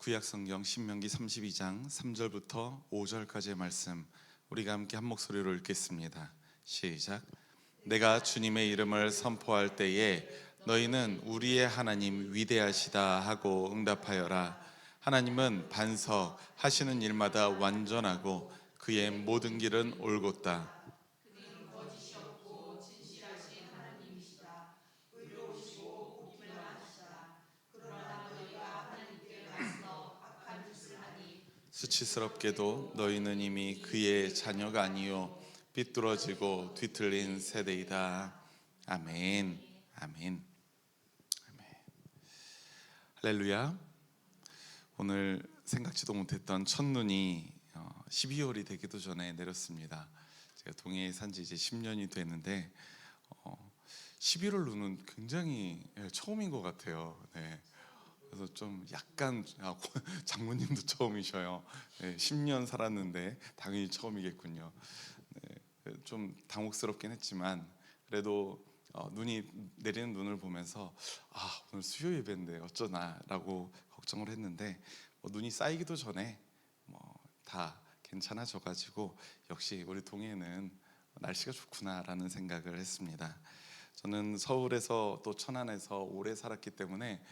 구약성경 신명기 32장 3절부터 5절까지의 말씀 우리가 함께 한 목소리로 읽겠습니다. 시작. 내가 주님의 이름을 선포할 때에 너희는 우리의 하나님 위대하시다 하고 응답하여라. 하나님은 반석 하시는 일마다 완전하고 그의 모든 길은 올곧다. 수치스럽게도 너희는 이미 그의 자녀가 아니요 삐뚤어지고 뒤틀린 세대이다. 아멘. 아멘. 아멘. 할렐루야. 오늘 생각지도 못했던 첫눈이 12월이 되기도 전에 내렸습니다. 제가 동해에 산지 이제 10년이 됐는데 11월 눈은 굉장히 처음인 것 같아요. 네. 그래서 좀 약간 장모님도 처음이셔요. 네, 10년 살았는데 당연히 처음이겠군요. 네, 좀 당혹스럽긴 했지만 그래도 눈이 내리는 눈을 보면서 오늘 수요 예배인데 어쩌나라고 걱정을 했는데 눈이 쌓이기도 전에 다 괜찮아져가지고 역시 우리 동해는 날씨가 좋구나라는 생각을 했습니다. 저는 서울에서 또 천안에서 오래 살았기 때문에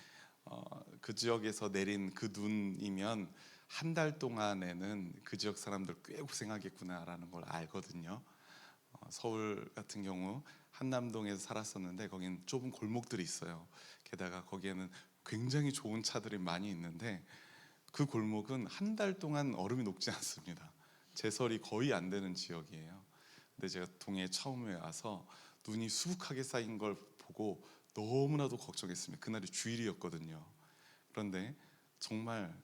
그 지역에서 내린 그 눈이면 한 달 동안에는 그 지역 사람들 꽤 고생하겠구나라는 걸 알거든요. 서울 같은 경우 한남동에서 살았었는데 거긴 좁은 골목들이 있어요. 게다가 거기에는 굉장히 좋은 차들이 많이 있는데 그 골목은 한 달 동안 얼음이 녹지 않습니다. 제설이 거의 안 되는 지역이에요. 근데 제가 동해에 처음에 와서 눈이 수북하게 쌓인 걸 보고 너무나도 걱정했습니다. 그날이 주일이었거든요. 그런데 정말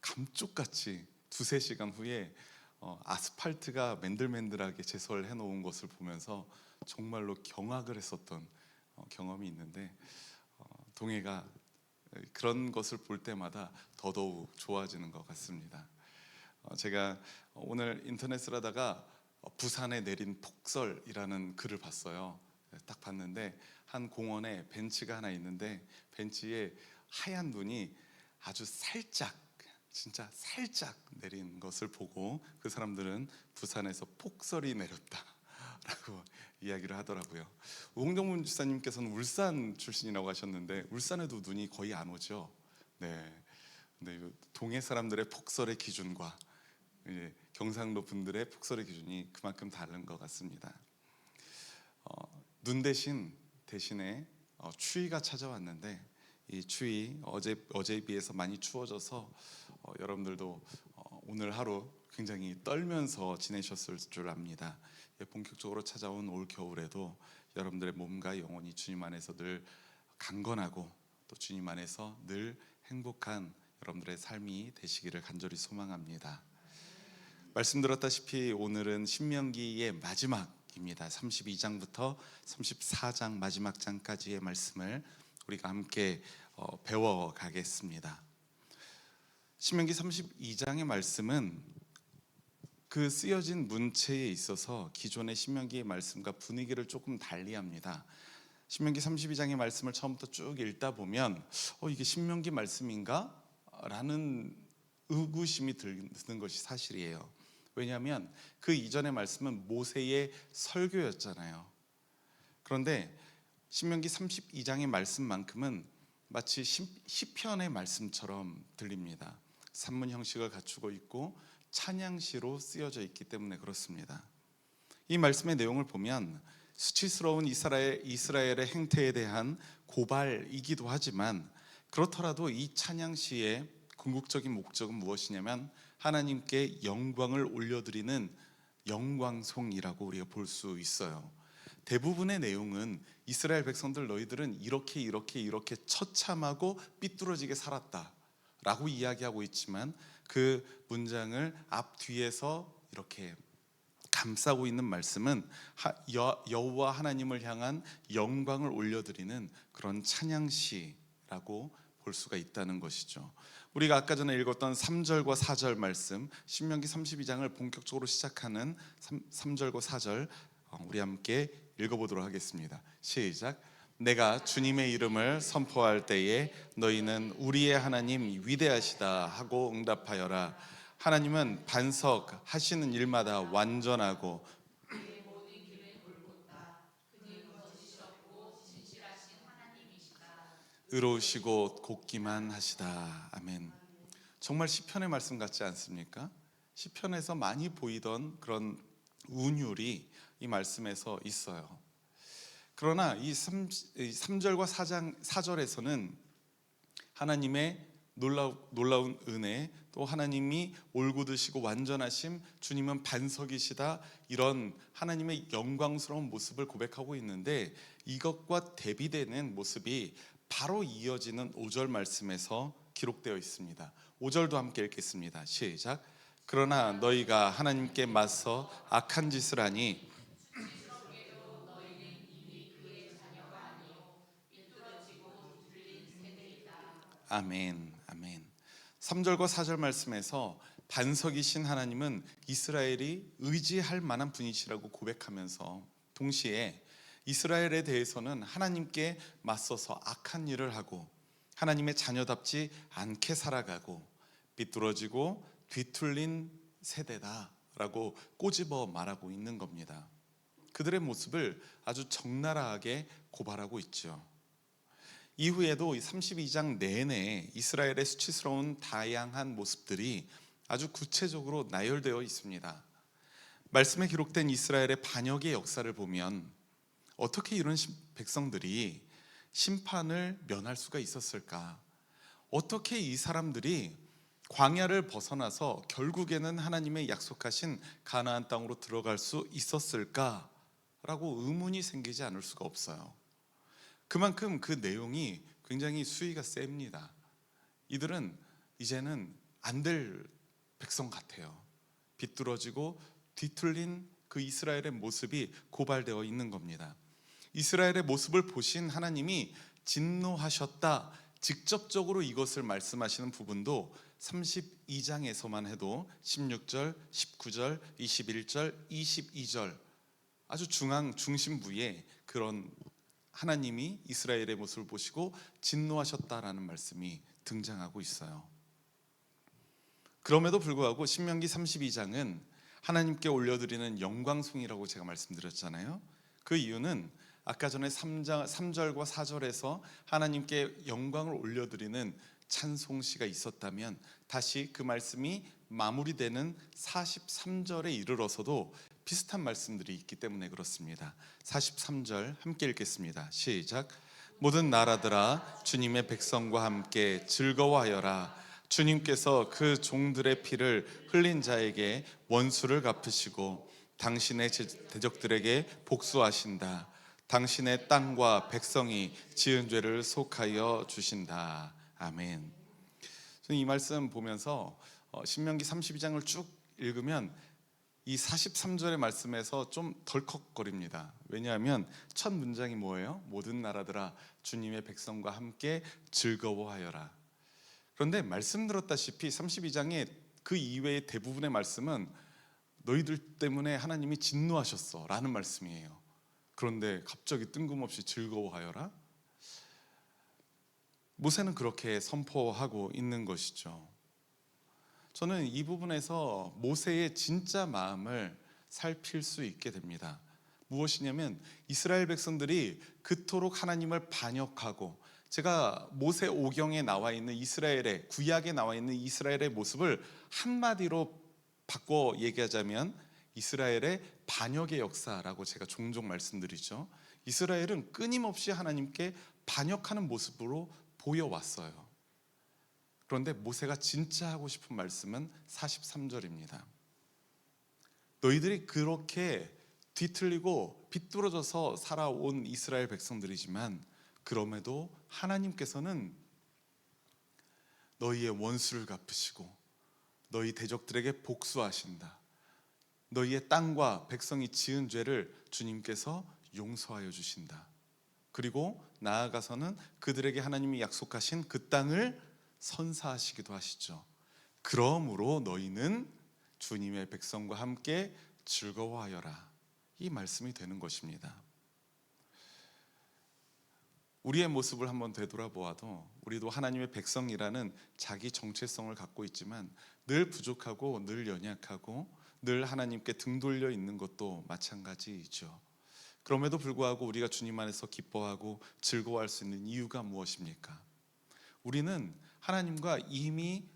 감쪽같이 2-3시간 후에 아스팔트가 맨들맨들하게 제설해 놓은 것을 보면서 정말로 경악을 했었던 경험이 있는데 동해가 그런 것을 볼 때마다 더더욱 좋아지는 것 같습니다. 제가 오늘 인터넷을 하다가 부산에 내린 폭설이라는 글을 봤어요. 딱 봤는데 한 공원에 벤치가 하나 있는데 벤치에 하얀 눈이 아주 살짝, 진짜 살짝 내린 것을 보고 그 사람들은 부산에서 폭설이 내렸다라고 이야기를 하더라고요. 우홍정문 지사님께서는 울산 출신이라고 하셨는데 울산에도 눈이 거의 안 오죠. 네. 근데 동해 사람들의 폭설의 기준과 경상도 분들의 폭설의 기준이 그만큼 다른 것 같습니다. 눈 대신에 추위가 찾아왔는데 이 추위 어제에 비해서 많이 추워져서 여러분들도 오늘 하루 굉장히 떨면서 지내셨을 줄 압니다. 본격적으로 찾아온 올 겨울에도 여러분들의 몸과 영혼이 주님 안에서 늘 강건하고 또 주님 안에서 늘 행복한 여러분들의 삶이 되시기를 간절히 소망합니다. 말씀 들었다시피 오늘은 신명기의 마지막입니다. 32장부터 34장 마지막 장까지의 말씀을 우리가 함께 배워가겠습니다. 신명기 32장의 말씀은 그 쓰여진 문체에 있어서 기존의 신명기의 말씀과 분위기를 조금 달리합니다. 신명기 32장의 말씀을 처음부터 쭉 읽다 보면 이게 신명기 말씀인가? 라는 의구심이 드는 것이 사실이에요. 왜냐하면 그 이전의 말씀은 모세의 설교였잖아요. 그런데 신명기 32장의 말씀만큼은 마치 시편의 말씀처럼 들립니다. 산문 형식을 갖추고 있고 찬양시로 쓰여져 있기 때문에 그렇습니다. 이 말씀의 내용을 보면 수치스러운 이스라엘의 행태에 대한 고발이기도 하지만 그렇더라도 이 찬양시의 궁극적인 목적은 무엇이냐면 하나님께 영광을 올려드리는 영광송이라고 우리가 볼 수 있어요. 대부분의 내용은 이스라엘 백성들 너희들은 이렇게 처참하고 삐뚤어지게 살았다라고 이야기하고 있지만 그 문장을 앞뒤에서 이렇게 감싸고 있는 말씀은 여호와 하나님을 향한 영광을 올려드리는 그런 찬양시라고 볼 수가 있다는 것이죠. 우리가 아까 전에 읽었던 3절과 4절 말씀, 신명기 32장을 본격적으로 시작하는 3절과 4절 우리 함께 읽어보도록 하겠습니다. 시작. 내가 주님의 이름을 선포할 때에 너희는 우리의 하나님 위대하시다 하고 응답하여라. 하나님은 반석하시는 일마다 완전하고 의로우시고 곱기만 하시다. 아멘. 정말 시편의 말씀 같지 않습니까? 시편에서 많이 보이던 그런 운율이 이 말씀에서 있어요. 그러나 이 3절과 4절에서는 하나님의 놀라운 은혜, 또 하나님이 올곧으시고 완전하심, 주님은 반석이시다, 이런 하나님의 영광스러운 모습을 고백하고 있는데, 이것과 대비되는 모습이 바로 이어지는 5절 말씀에서 기록되어 있습니다. 5절도 함께 읽겠습니다. 시작. 그러나 너희가 하나님께 맞서 악한 짓을 하니 아멘, 아멘. 3절과 4절 말씀에서 반석이신 하나님은 이스라엘이 의지할 만한 분이시라고 고백하면서 동시에 이스라엘에 대해서는 하나님께 맞서서 악한 일을 하고 하나님의 자녀답지 않게 살아가고 비뚤어지고 뒤틀린 세대다라고 꼬집어 말하고 있는 겁니다. 그들의 모습을 아주 적나라하게 고발하고 있죠. 이후에도 32장 내내 이스라엘의 수치스러운 다양한 모습들이 아주 구체적으로 나열되어 있습니다. 말씀에 기록된 이스라엘의 반역의 역사를 보면 어떻게 이런 백성들이 심판을 면할 수가 있었을까? 어떻게 이 사람들이 광야를 벗어나서 결국에는 하나님의 약속하신 가나안 땅으로 들어갈 수 있었을까? 라고 의문이 생기지 않을 수가 없어요. 그만큼 그 내용이 굉장히 수위가 셉니다. 이들은 이제는 안 될 백성 같아요. 비뚤어지고 뒤틀린 그 이스라엘의 모습이 고발되어 있는 겁니다. 이스라엘의 모습을 보신 하나님이 진노하셨다, 직접적으로 이것을 말씀하시는 부분도 32장에서만 해도 16절, 19절, 21절, 22절 아주 중심 부위에 그런 하나님이 이스라엘의 모습을 보시고 진노하셨다라는 말씀이 등장하고 있어요. 그럼에도 불구하고 신명기 32장은 하나님께 올려드리는 영광송이라고 제가 말씀드렸잖아요. 그 이유는 아까 전에 3절과 4절에서 하나님께 영광을 올려드리는 찬송시가 있었다면 다시 그 말씀이 마무리되는 43절에 이르러서도 비슷한 말씀들이 있기 때문에 그렇습니다. 43절 함께 읽겠습니다. 시작. 모든 나라들아 주님의 백성과 함께 즐거워하여라. 주님께서 그 종들의 피를 흘린 자에게 원수를 갚으시고 당신의 대적들에게 복수하신다. 당신의 땅과 백성이 지은 죄를 속하여 주신다. 아멘. 저는 이 말씀 보면서 신명기 32장을 쭉 읽으면 이 43절의 말씀에서 좀 덜컥거립니다. 왜냐하면 첫 문장이 뭐예요? 모든 나라들아 주님의 백성과 함께 즐거워하여라. 그런데 말씀 들었다시피 32장의 그 이외의 대부분의 말씀은 너희들 때문에 하나님이 진노하셨어 라는 말씀이에요. 그런데 갑자기 뜬금없이 즐거워하여라? 모세는 그렇게 선포하고 있는 것이죠. 저는 이 부분에서 모세의 진짜 마음을 살필 수 있게 됩니다. 무엇이냐면 이스라엘 백성들이 그토록 하나님을 반역하고, 제가 모세 오경에 나와 있는 이스라엘의, 구약에 나와 있는 이스라엘의 모습을 한마디로 바꿔 얘기하자면 이스라엘의 반역의 역사라고 제가 종종 말씀드리죠. 이스라엘은 끊임없이 하나님께 반역하는 모습으로 보여왔어요. 그런데 모세가 진짜 하고 싶은 말씀은 43절입니다. 너희들이 그렇게 뒤틀리고 비뚤어져서 살아온 이스라엘 백성들이지만 그럼에도 하나님께서는 너희의 원수를 갚으시고 너희 대적들에게 복수하신다. 너희의 땅과 백성이 지은 죄를 주님께서 용서하여 주신다. 그리고 나아가서는 그들에게 하나님이 약속하신 그 땅을 선사하시기도 하시죠. 그러므로 너희는 주님의 백성과 함께 즐거워하여라. 이 말씀이 되는 것입니다. 우리의 모습을 한번 되돌아보아도 우리도 하나님의 백성이라는 자기 정체성을 갖고 있지만 늘 부족하고 늘 연약하고 늘 하나님께 등 돌려 있는 것도 마찬가지이죠. 그럼에도 불구하고 우리가 주님 안에서 기뻐하고 즐거워할 수 있는 이유가 무엇입니까? 우리는 하나님과 이미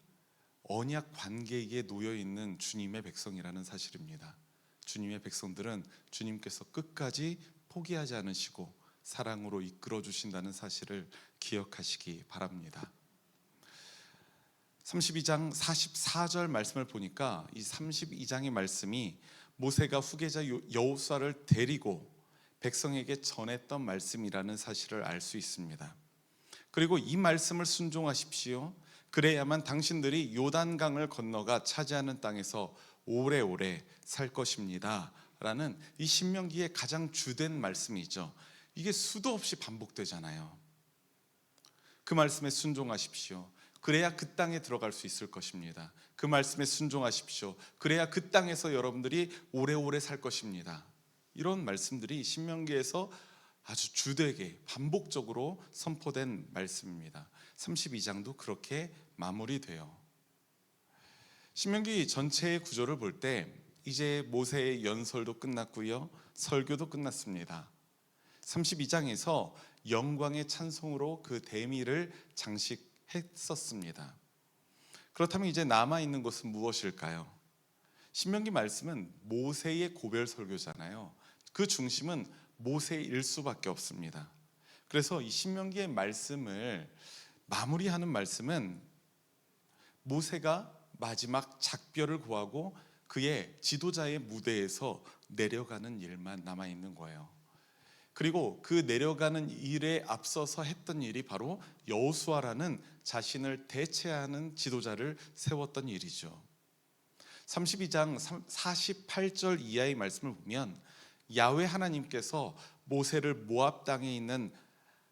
언약 관계에 놓여 있는 주님의 백성이라는 사실입니다. 주님의 백성들은 주님께서 끝까지 포기하지 않으시고 사랑으로 이끌어 주신다는 사실을 기억하시기 바랍니다. 32장 44절 말씀을 보니까 이 32장의 말씀이 모세가 후계자 여호수아를 데리고 백성에게 전했던 말씀이라는 사실을 알 수 있습니다. 그리고 이 말씀을 순종하십시오. 그래야만 당신들이 요단강을 건너가 차지하는 땅에서 오래오래 살 것입니다 라는 이 신명기의 가장 주된 말씀이죠. 이게 수도 없이 반복되잖아요. 그 말씀에 순종하십시오. 그래야 그 땅에 들어갈 수 있을 것입니다. 그 말씀에 순종하십시오. 그래야 그 땅에서 여러분들이 오래오래 살 것입니다. 이런 말씀들이 신명기에서 아주 주되게 반복적으로 선포된 말씀입니다. 32장도 그렇게 마무리돼요. 신명기 전체의 구조를 볼 때 이제 모세의 연설도 끝났고요, 설교도 끝났습니다. 32장에서 영광의 찬송으로 그 대미를 장식했었습니다. 그렇다면 이제 남아있는 것은 무엇일까요? 신명기 말씀은 모세의 고별 설교잖아요. 그 중심은 모세일 수밖에 없습니다. 그래서 이 신명기의 말씀을 마무리하는 말씀은 모세가 마지막 작별을 고하고 그의 지도자의 무대에서 내려가는 일만 남아있는 거예요. 그리고 그 내려가는 일에 앞서서 했던 일이 바로 여호수아라는 자신을 대체하는 지도자를 세웠던 일이죠. 32장 48절 이하의 말씀을 보면 야훼 하나님께서 모세를 모압 땅에 있는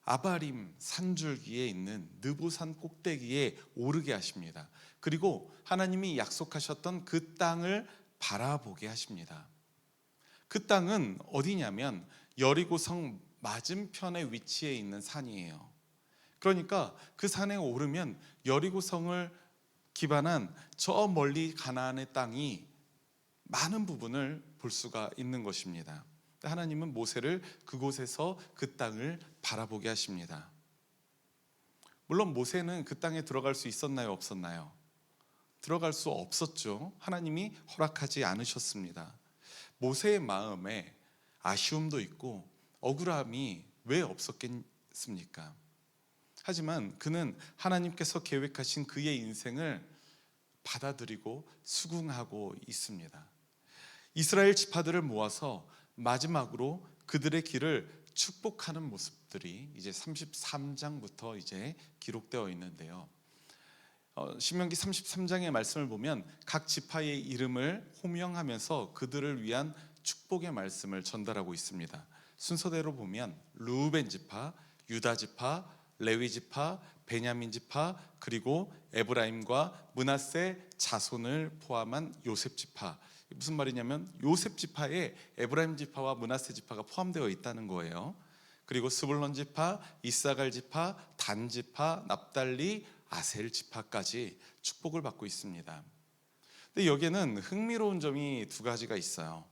아바림 산줄기에 있는 느보산 꼭대기에 오르게 하십니다. 그리고 하나님이 약속하셨던 그 땅을 바라보게 하십니다. 그 땅은 어디냐면 여리고성 맞은편에 위치해 있는 산이에요. 그러니까 그 산에 오르면 여리고성을 기반한 저 멀리 가나안의 땅이 많은 부분을 볼 수가 있는 것입니다. 하나님은 모세를 그곳에서 그 땅을 바라보게 하십니다. 물론 모세는 그 땅에 들어갈 수 있었나요, 없었나요? 들어갈 수 없었죠. 하나님이 허락하지 않으셨습니다. 모세의 마음에 아쉬움도 있고 억울함이 왜 없었겠습니까? 하지만 그는 하나님께서 계획하신 그의 인생을 받아들이고 수긍하고 있습니다. 이스라엘 지파들을 모아서 마지막으로 그들의 길을 축복하는 모습들이 이제 33장부터 이제 기록되어 있는데요. 신명기 33장의 말씀을 보면 각 지파의 이름을 호명하면서 그들을 위한 축복의 말씀을 전달하고 있습니다. 순서대로 보면 르우벤 지파, 유다 지파, 레위 지파, 베냐민 지파, 그리고 에브라임과 므낫세 자손을 포함한 요셉 지파. 무슨 말이냐면 요셉 지파에 에브라임 지파와 므낫세 지파가 포함되어 있다는 거예요. 그리고 스불론 지파, 이사갈 지파, 단 지파, 납달리, 아셀 지파까지 축복을 받고 있습니다. 근데 여기에는 흥미로운 점이 두 가지가 있어요.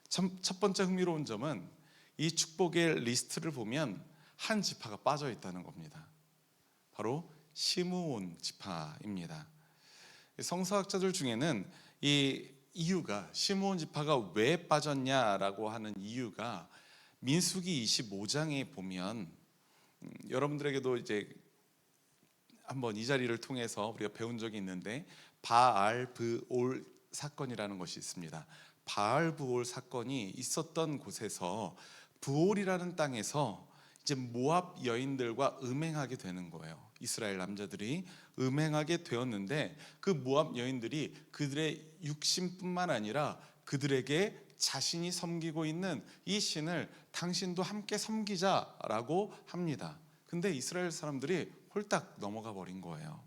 첫 번째 흥미로운 점은 이 축복의 리스트를 보면 한 지파가 빠져 있다는 겁니다. 바로 시므온 지파입니다. 성서학자들 중에는 이 이유가 시므온 지파가 왜 빠졌냐라고 하는 이유가 민수기 25장에 보면 여러분들에게도 이제 한번 이 자리를 통해서 우리가 배운 적이 있는데 바알브올 사건이라는 것이 있습니다. 바알브올 사건이 있었던 곳에서 브올이라는 땅에서 이제 모압 여인들과 음행하게 되는 거예요. 이스라엘 남자들이 음행하게 되었는데 그 모압 여인들이 그들의 육신뿐만 아니라 그들에게 자신이 섬기고 있는 이 신을 당신도 함께 섬기자라고 합니다. 근데 이스라엘 사람들이 홀딱 넘어가 버린 거예요.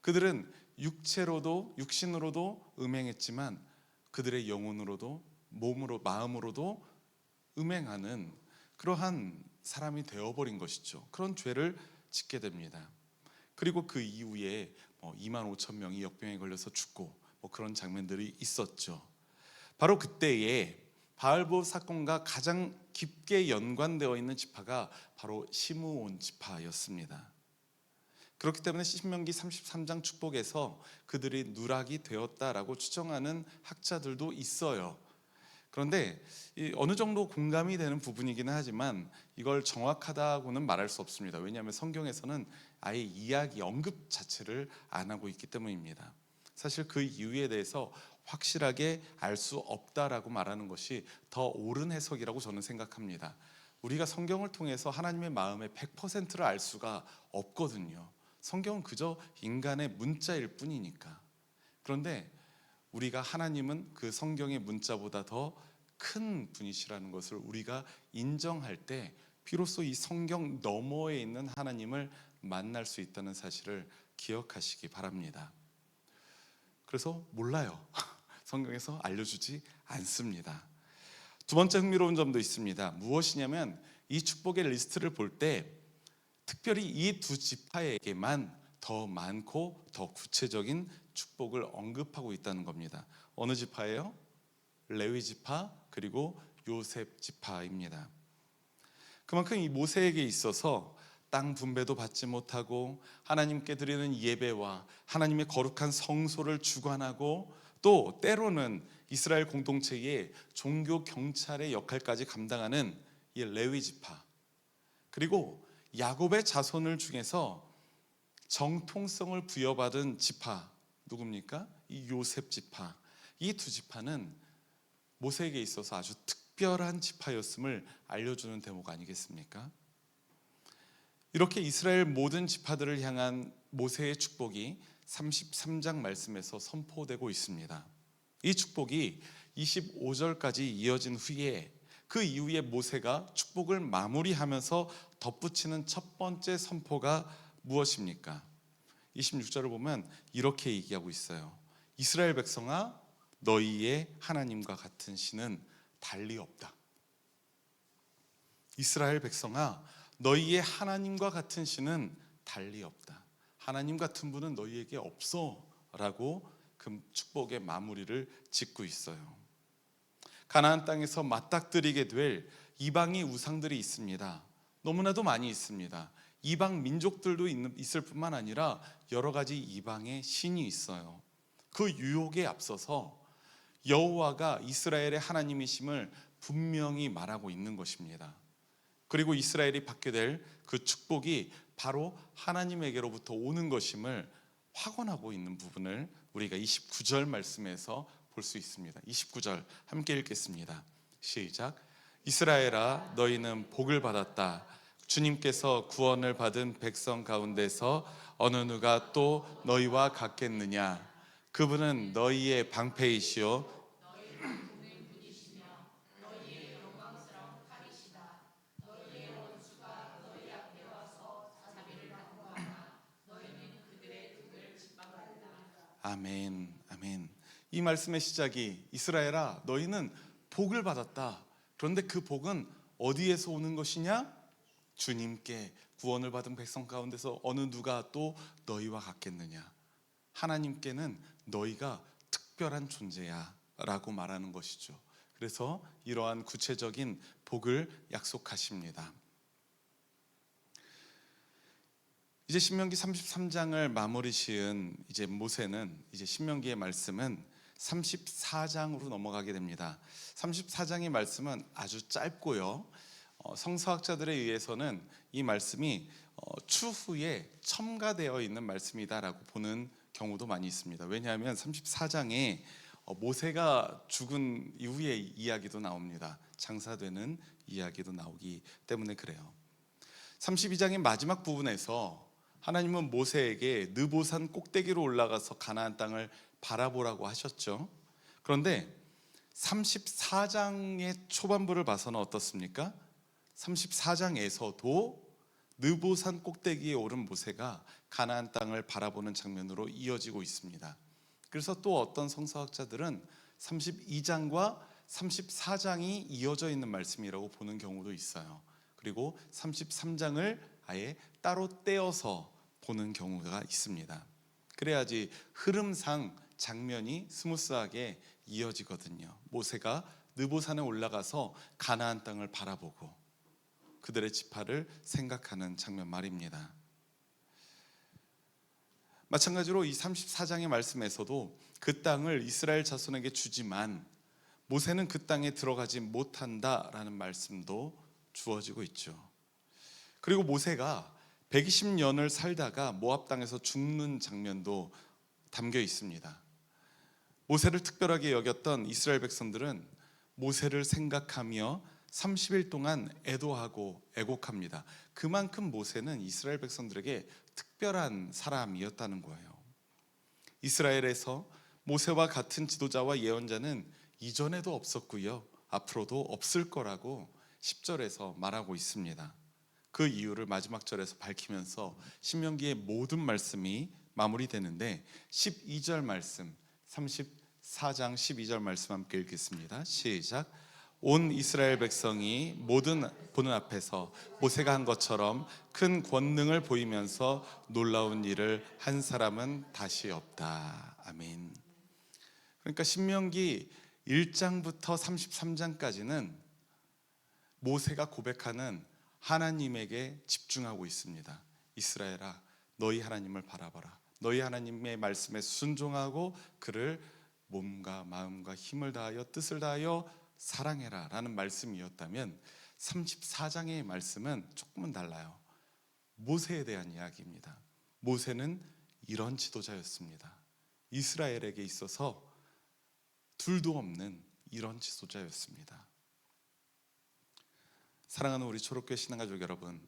그들은 육신으로도 음행했지만 그들의 영혼으로도 몸으로 마음으로도 음행하는 그러한 사람이 되어버린 것이죠. 그런 죄를 짓게 됩니다. 그리고 그 이후에 2만 5천 명이 역병에 걸려서 죽고 그런 장면들이 있었죠. 바로 그때에 바알보 사건과 가장 깊게 연관되어 있는 지파가 바로 시므온 지파였습니다. 그렇기 때문에 신명기 33장 축복에서 그들이 누락이 되었다라고 추정하는 학자들도 있어요. 그런데 어느 정도 공감이 되는 부분이기는 하지만 이걸 정확하다고는 말할 수 없습니다. 왜냐하면 성경에서는 아예 이야기 언급 자체를 안 하고 있기 때문입니다. 사실 그 이유에 대해서 확실하게 알 수 없다라고 말하는 것이 더 옳은 해석이라고 저는 생각합니다. 우리가 성경을 통해서 하나님의 마음의 100%를 알 수가 없거든요. 성경은 그저 인간의 문자일 뿐이니까. 그런데 우리가 하나님은 그 성경의 문자보다 더 큰 분이시라는 것을 우리가 인정할 때 비로소 이 성경 너머에 있는 하나님을 만날 수 있다는 사실을 기억하시기 바랍니다. 그래서 몰라요. 성경에서 알려주지 않습니다. 두 번째 흥미로운 점도 있습니다. 무엇이냐면 이 축복의 리스트를 볼 때 특별히 이 두 지파에게만 더 많고 더 구체적인 축복을 언급하고 있다는 겁니다. 어느 지파예요? 레위 지파 그리고 요셉 지파입니다. 그만큼 이 모세에게 있어서 땅 분배도 받지 못하고 하나님께 드리는 예배와 하나님의 거룩한 성소를 주관하고 또 때로는 이스라엘 공동체의 종교 경찰의 역할까지 감당하는 이 레위 지파, 그리고 야곱의 자손을 중에서 정통성을 부여받은 지파 누굽니까? 이 요셉 지파. 이 두 지파는 모세에게 있어서 아주 특별한 지파였음을 알려주는 대목 아니겠습니까? 이렇게 이스라엘 모든 지파들을 향한 모세의 축복이 33장 말씀에서 선포되고 있습니다. 이 축복이 25절까지 이어진 후에 그 이후에 모세가 축복을 마무리하면서 덧붙이는 첫 번째 선포가 무엇입니까? 26절을 보면 이렇게 얘기하고 있어요. 이스라엘 백성아, 너희의 하나님과 같은 신은 달리 없다. 이스라엘 백성아, 너희의 하나님과 같은 신은 달리 없다. 하나님 같은 분은 너희에게 없어 라고 그 축복의 마무리를 짓고 있어요. 가나안 땅에서 맞닥뜨리게 될 이방의 우상들이 있습니다. 너무나도 많이 있습니다. 이방 민족들도 있을 뿐만 아니라 여러 가지 이방의 신이 있어요. 그 유혹에 앞서서 여호와가 이스라엘의 하나님이심을 분명히 말하고 있는 것입니다. 그리고 이스라엘이 받게 될 그 축복이 바로 하나님에게로부터 오는 것임을 확언하고 있는 부분을 우리가 29절 말씀에서 볼 수 있습니다. 29절 함께 읽겠습니다. 시작. 이스라엘아, 너희는 복을 받았다. 주님께서 구원을 받은 백성 가운데서 어느 누가 또 너희와 같겠느냐? 그분은 너희의 방패이시요 아멘, 아멘. 이 말씀의 시작이 이스라엘아, 너희는 복을 받았다. 그런데 그 복은 어디에서 오는 것이냐? 주님께 구원을 받은 백성 가운데서 어느 누가 또 너희와 같겠느냐? 하나님께는 너희가 특별한 존재야 라고 말하는 것이죠. 그래서 이러한 구체적인 복을 약속하십니다. 이제 신명기 33장을 마무리 지은 이제 모세는 이제 신명기의 말씀은 34장으로 넘어가게 됩니다. 34장의 말씀은 아주 짧고요. 성서학자들에 의해서는 이 말씀이 추후에 첨가되어 있는 말씀이다라고 보는 경우도 많이 있습니다. 왜냐하면 34장에 모세가 죽은 이후의 이야기도 나옵니다. 장사되는 이야기도 나오기 때문에 그래요. 32장의 마지막 부분에서 하나님은 모세에게 느보산 꼭대기로 올라가서 가나안 땅을 바라보라고 하셨죠. 그런데 34장의 초반부를 봐서는 어떻습니까? 34장에서도 느보산 꼭대기에 오른 모세가 가나안 땅을 바라보는 장면으로 이어지고 있습니다. 그래서 또 어떤 성서학자들은 32장과 34장이 이어져 있는 말씀이라고 보는 경우도 있어요. 그리고 33장을 아예 따로 떼어서 보는 경우가 있습니다. 그래야지 흐름상 장면이 스무스하게 이어지거든요. 모세가 느보산에 올라가서 가나안 땅을 바라보고 그들의 지파를 생각하는 장면 말입니다. 마찬가지로 이 34장의 말씀에서도 그 땅을 이스라엘 자손에게 주지만 모세는 그 땅에 들어가지 못한다라는 말씀도 주어지고 있죠. 그리고 모세가 120년을 살다가 모압 땅에서 죽는 장면도 담겨 있습니다. 모세를 특별하게 여겼던 이스라엘 백성들은 모세를 생각하며 30일 동안 애도하고 애곡합니다. 그만큼 모세는 이스라엘 백성들에게 특별한 사람이었다는 거예요. 이스라엘에서 모세와 같은 지도자와 예언자는 이전에도 없었고요, 앞으로도 없을 거라고 10절에서 말하고 있습니다. 그 이유를 마지막 절에서 밝히면서 신명기의 모든 말씀이 마무리되는데 12절 말씀, 34장 12절 말씀 함께 읽겠습니다. 시작. 온 이스라엘 백성이 모든 보는 앞에서 모세가 한 것처럼 큰 권능을 보이면서 놀라운 일을 한 사람은 다시 없다. 아멘. 그러니까 신명기 1장부터 33장까지는 모세가 고백하는 하나님에게 집중하고 있습니다. 이스라엘아, 너희 하나님을 바라봐라. 너희 하나님의 말씀에 순종하고 그를 몸과 마음과 힘을 다하여 뜻을 다하여 사랑해라 라는 말씀이었다면 34장의 말씀은 조금은 달라요. 모세에 대한 이야기입니다. 모세는 이런 지도자였습니다. 이스라엘에게 있어서 둘도 없는 이런 지도자였습니다. 사랑하는 우리 초록교회 신앙가족 여러분,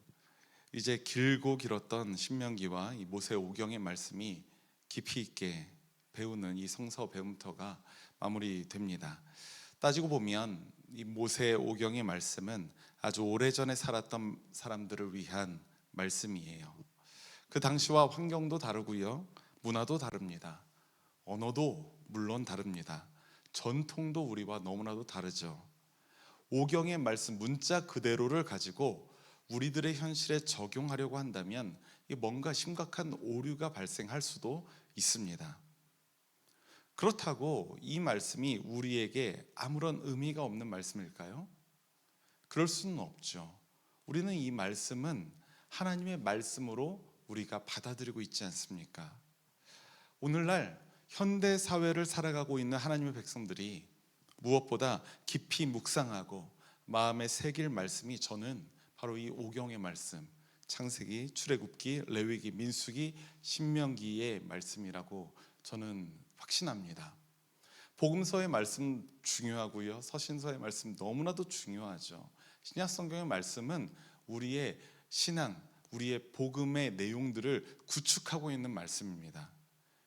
이제 길고 길었던 신명기와 이 모세 오경의 말씀이 깊이 있게 배우는 이 성서 배움터가 마무리됩니다. 따지고 보면 이 모세 오경의 말씀은 아주 오래전에 살았던 사람들을 위한 말씀이에요. 그 당시와 환경도 다르고요, 문화도 다릅니다. 언어도 물론 다릅니다. 전통도 우리와 너무나도 다르죠. 오경의 말씀 문자 그대로를 가지고 우리들의 현실에 적용하려고 한다면 뭔가 심각한 오류가 발생할 수도 있습니다. 그렇다고 이 말씀이 우리에게 아무런 의미가 없는 말씀일까요? 그럴 수는 없죠. 우리는 이 말씀은 하나님의 말씀으로 우리가 받아들이고 있지 않습니까? 오늘날 현대 사회를 살아가고 있는 하나님의 백성들이 무엇보다 깊이 묵상하고 마음에 새길 말씀이 저는 바로 이 오경의 말씀, 창세기, 출애굽기, 레위기, 민수기, 신명기의 말씀이라고 저는 확신합니다. 복음서의 말씀 중요하고요, 서신서의 말씀 너무나도 중요하죠. 신약 성경의 말씀은 우리의 신앙, 우리의 복음의 내용들을 구축하고 있는 말씀입니다.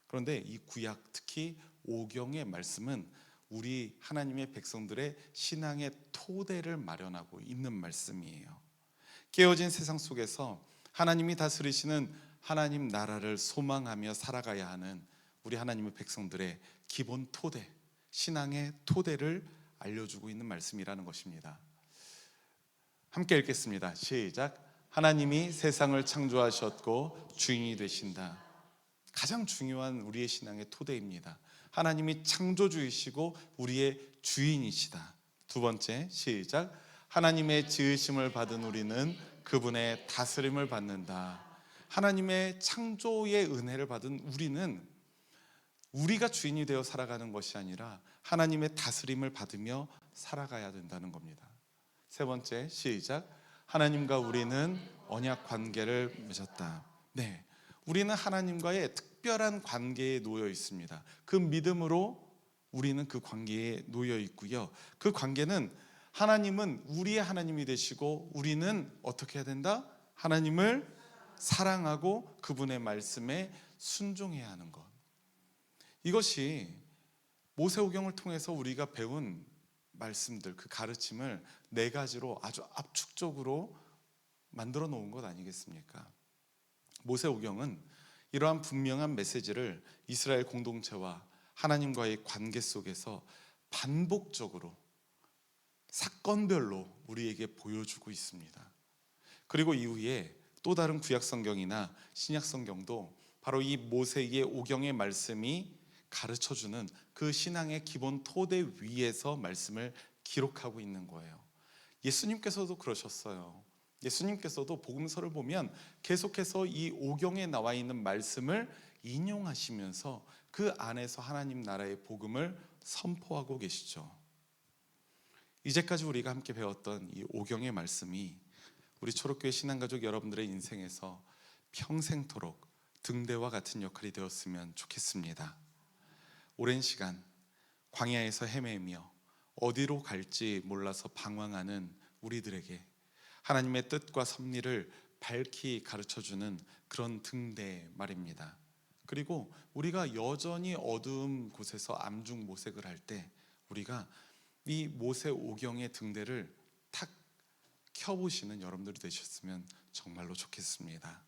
그런데 이 구약, 특히 오경의 말씀은 우리 하나님의 백성들의 신앙의 토대를 마련하고 있는 말씀이에요. 깨어진 세상 속에서 하나님이 다스리시는 하나님 나라를 소망하며 살아가야 하는 우리 하나님의 백성들의 기본 토대, 신앙의 토대를 알려주고 있는 말씀이라는 것입니다. 함께 읽겠습니다. 시작. 하나님이 세상을 창조하셨고 주인이 되신다. 가장 중요한 우리의 신앙의 토대입니다. 하나님이 창조주이시고 우리의 주인이시다. 두 번째, 시작. 하나님의 지으심을 받은 우리는 그분의 다스림을 받는다. 하나님의 창조의 은혜를 받은 우리는 우리가 주인이 되어 살아가는 것이 아니라 하나님의 다스림을 받으며 살아가야 된다는 겁니다. 세 번째, 시작. 하나님과 우리는 언약 관계를 맺었다. 네, 우리는 하나님과의 특별한 관계에 놓여 있습니다. 그 믿음으로 우리는 그 관계에 놓여 있고요, 그 관계는 하나님은 우리의 하나님이 되시고 우리는 어떻게 해야 된다? 하나님을 사랑하고 그분의 말씀에 순종해야 하는 것. 이것이 모세오경을 통해서 우리가 배운 말씀들, 그 가르침을 네 가지로 아주 압축적으로 만들어 놓은 것 아니겠습니까? 모세오경은 이러한 분명한 메시지를 이스라엘 공동체와 하나님과의 관계 속에서 반복적으로 사건별로 우리에게 보여주고 있습니다. 그리고 이후에 또 다른 구약 성경이나 신약 성경도 바로 이 모세의 오경의 말씀이 가르쳐주는 그 신앙의 기본 토대 위에서 말씀을 기록하고 있는 거예요. 예수님께서도 그러셨어요. 예수님께서도 복음서를 보면 계속해서 이 오경에 나와 있는 말씀을 인용하시면서 그 안에서 하나님 나라의 복음을 선포하고 계시죠. 이제까지 우리가 함께 배웠던 이 오경의 말씀이 우리 초록교회 신앙가족 여러분들의 인생에서 평생토록 등대와 같은 역할이 되었으면 좋겠습니다. 오랜 시간 광야에서 헤매며 어디로 갈지 몰라서 방황하는 우리들에게 하나님의 뜻과 섭리를 밝히 가르쳐주는 그런 등대 말입니다. 그리고 우리가 여전히 어두운 곳에서 암중모색을 할 때 우리가 이 모세 오경의 등대를 탁 켜보시는 여러분들이 되셨으면 정말로 좋겠습니다.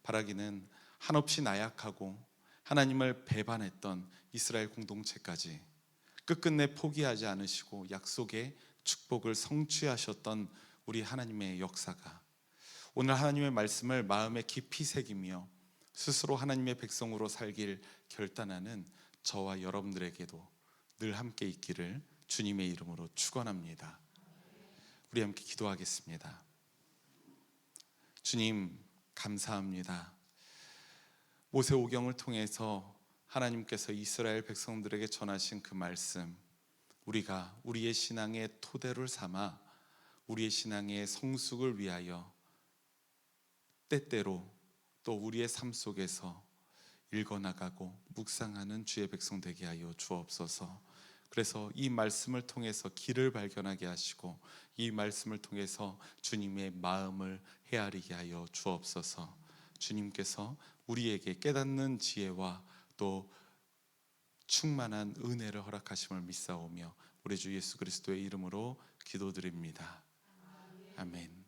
바라기는 한없이 나약하고 하나님을 배반했던 이스라엘 공동체까지 끝끝내 포기하지 않으시고 약속의 축복을 성취하셨던 우리 하나님의 역사가 오늘 하나님의 말씀을 마음에 깊이 새기며 스스로 하나님의 백성으로 살길 결단하는 저와 여러분들에게도 늘 함께 있기를 주님의 이름으로 축원합니다. 우리 함께 기도하겠습니다. 주님, 감사합니다. 모세 오경을 통해서 하나님께서 이스라엘 백성들에게 전하신 그 말씀, 우리가 우리의 신앙의 토대를 삼아 우리의 신앙의 성숙을 위하여 때때로 또 우리의 삶 속에서 읽어나가고 묵상하는 주의 백성 되게 하여 주옵소서. 그래서 이 말씀을 통해서 길을 발견하게 하시고 이 말씀을 통해서 주님의 마음을 헤아리게 하여 주옵소서. 주님께서 우리에게 깨닫는 지혜와 또 충만한 은혜를 허락하심을 믿사오며 우리 주 예수 그리스도의 이름으로 기도드립니다. 아멘.